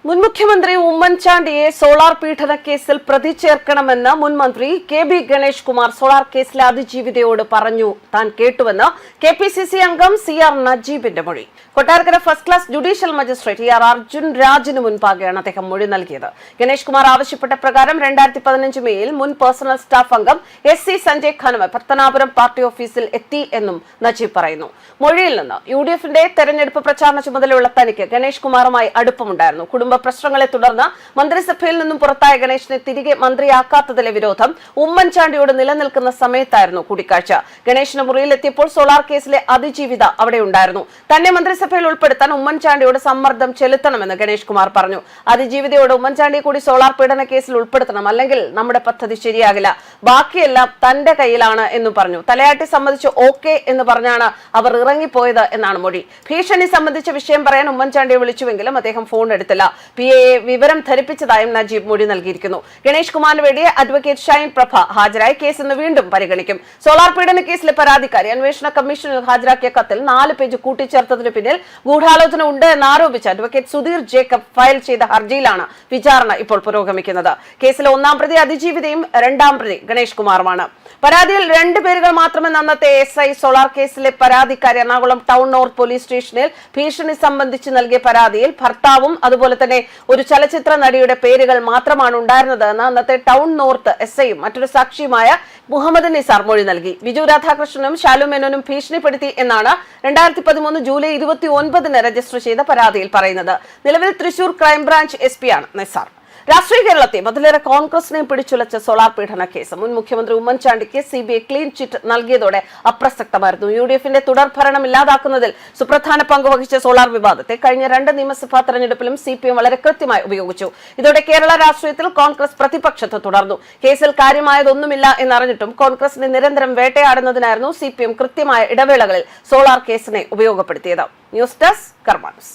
മുൻ മുഖ്യമന്ത്രി ഉമ്മൻചാണ്ടിയെ സോളാർ പീഡന കേസിൽ പ്രതി ചേർക്കണമെന്ന് മുൻ മന്ത്രി കെ.ബി. ഗണേഷ് കുമാർ സോളാർ കേസിലെ അതിജീവിതയോട് പറഞ്ഞു താൻ കേട്ടുവെന്ന് കെ.പി.സി.സി അംഗം സി.ആർ. നജീബിന്റെ മൊഴി. Kottarakkara first class judicial magistrate R. Arjun രാജിന് മുൻപാകെയാണ് അദ്ദേഹം മൊഴി നൽകിയത്. ഗണേഷ് കുമാർ ആവശ്യപ്പെട്ട പ്രകാരം 2015 മേയിൽ മുൻ പേഴ്സണൽ സ്റ്റാഫ് അംഗം എസ്.സി. സഞ്ജയ് ഖാനുമായി പത്തനാപുരം പാർട്ടി ഓഫീസിൽ എത്തി എന്നും നജീബ് പറയുന്നു. മൊഴിയിൽ നിന്ന് യു.ഡി.എഫിന്റെ തെരഞ്ഞെടുപ്പ് പ്രചാരണ ചുമതലയുള്ള തനിക്ക് ഗണേഷ് കുമാറുമായി അടുപ്പമുണ്ടായിരുന്നു. കുടുംബ പ്രശ്നങ്ങളെ തുടർന്ന് മന്ത്രിസഭയിൽ നിന്നും പുറത്തായ ഗണേഷിനെ തിരികെ മന്ത്രിയാക്കാത്തതിലെ വിരോധം ഉമ്മൻചാണ്ടിയോട് നിലനിൽക്കുന്ന സമയത്തായിരുന്നു കൂടിക്കാഴ്ച. ഗണേഷിന് മുറിയിലെത്തിയപ്പോൾ സോളാർ കേസിലെ അതിജീവിത അവിടെ ഉണ്ടായിരുന്നു. തന്നെ മന്ത്രിസഭയിൽ ഉൾപ്പെടുത്താൻ ഉമ്മൻചാണ്ടിയോട് സമ്മർദ്ദം ചെലുത്തണമെന്ന് ഗണേഷ് കുമാർ പറഞ്ഞു. അതിജീവിതയോട് ഉമ്മൻചാണ്ടിയെ കൂടി സോളാർ പീഡന കേസിൽ ഉൾപ്പെടുത്തണം, അല്ലെങ്കിൽ നമ്മുടെ പദ്ധതി ശരിയാകില്ല, ബാക്കിയെല്ലാം തന്റെ കയ്യിലാണ് എന്ന് പറഞ്ഞു. തലയാട്ടി സമ്മതിച്ച് ഓക്കെ എന്ന് പറഞ്ഞാണ് അവർ ഇറങ്ങിപ്പോയത് എന്നാണ് മൊഴി. ഭീഷണി സംബന്ധിച്ച വിഷയം പറയാൻ ഉമ്മൻചാണ്ടിയെ വിളിച്ചുവെങ്കിലും അദ്ദേഹം ഫോൺ എടുത്തില്ല. PA വിവരം ധരിപ്പിച്ചതായും നജീബ് മൊഴി നൽകിയിരിക്കുന്നു. ഗണേഷ് കുമാറിന് വേണ്ടി അഡ്വക്കേറ്റ് ഷൈൻ പ്രഭ ഹാജരായി കേസ് ഇന്ന് വീണ്ടും പരിഗണിക്കും. സോളാർ പീഡന കേസിലെ പരാതിക്കാരി അന്വേഷണ കമ്മീഷനിൽ ഹാജരാക്കിയ കത്തിൽ 4 പേജ് കൂട്ടിച്ചേർത്തതിന് പിന്നിൽ ഗൂഢാലോചന ഉണ്ട് എന്നാരോപിച്ച് അഡ്വക്കേറ്റ് സുധീർ ജേക്കബ് ഫയൽ ചെയ്ത ഹർജിയിലാണ് വിചാരണ ഇപ്പോൾ പുരോഗമിക്കുന്നത്. കേസിലെ 1-ാം പ്രതി അതിജീവിതയും 2-ാം പ്രതി ഗണേഷ് കുമാറുമാണ്. പരാതിയിൽ 2 പേരുകൾ മാത്രമെന്ന് അന്നത്തെ SI സോളാർ കേസിലെ പരാതിക്കാരി എറണാകുളം ടൗൺ നോർത്ത് പോലീസ് സ്റ്റേഷനിൽ ഭീഷണി സംബന്ധിച്ച് നൽകിയ പരാതിയിൽ ഭർത്താവും അതുപോലെ തന്നെ ഒരു ചലച്ചിത്ര നടിയുടെ പേരുകൾ മാത്രമാണ് ഉണ്ടായിരുന്നത് എന്ന് അന്നത്തെ ടൗൺ നോർത്ത് SIയും മറ്റൊരു സാക്ഷിയുമായ മുഹമ്മദ് നിസാർ മൊഴി നൽകി. വിജു രാധാകൃഷ്ണനും ഷാലു മേനോനും ഭീഷണിപ്പെടുത്തി എന്നാണ് 2013 ജൂലൈ 29 രജിസ്റ്റർ ചെയ്ത പരാതിയിൽ പറയുന്നത്. നിലവിൽ തൃശൂർ ക്രൈംബ്രാഞ്ച് SP ആണ് നിസാർ. രാഷ്ട്രീയ കേരളത്തെ അതിലേറെ കോൺഗ്രസിനെ പിടിച്ചുലച്ച സോളാർ പീഡന കേസ് മുൻ മുഖ്യമന്ത്രി ഉമ്മൻചാണ്ടിക്ക് CBI ക്ലീൻ ചിറ്റ് നൽകിയതോടെ അപ്രസക്തമായിരുന്നു. യു.ഡി.എഫിന്റെ തുടർഭരണം ഇല്ലാതാക്കുന്നതിൽ സുപ്രധാന പങ്ക് വഹിച്ച സോളാർ വിവാദത്തെ കഴിഞ്ഞ 2 നിയമസഭാ തെരഞ്ഞെടുപ്പിലും CPM വളരെ കൃത്യമായി ഉപയോഗിച്ചു. ഇതോടെ കേരള രാഷ്ട്രീയത്തിൽ കോൺഗ്രസ് പ്രതിപക്ഷത്ത് തുടർന്നു. കേസിൽ കാര്യമായതൊന്നുമില്ല എന്നറിഞ്ഞിട്ടും കോൺഗ്രസിനെ നിരന്തരം വേട്ടയാടുന്നതിനായിരുന്നു CPM കൃത്യമായ ഇടവേളകളിൽ സോളാർ കേസിനെ ഉപയോഗപ്പെടുത്തിയത്. News desk കർമാനസ്.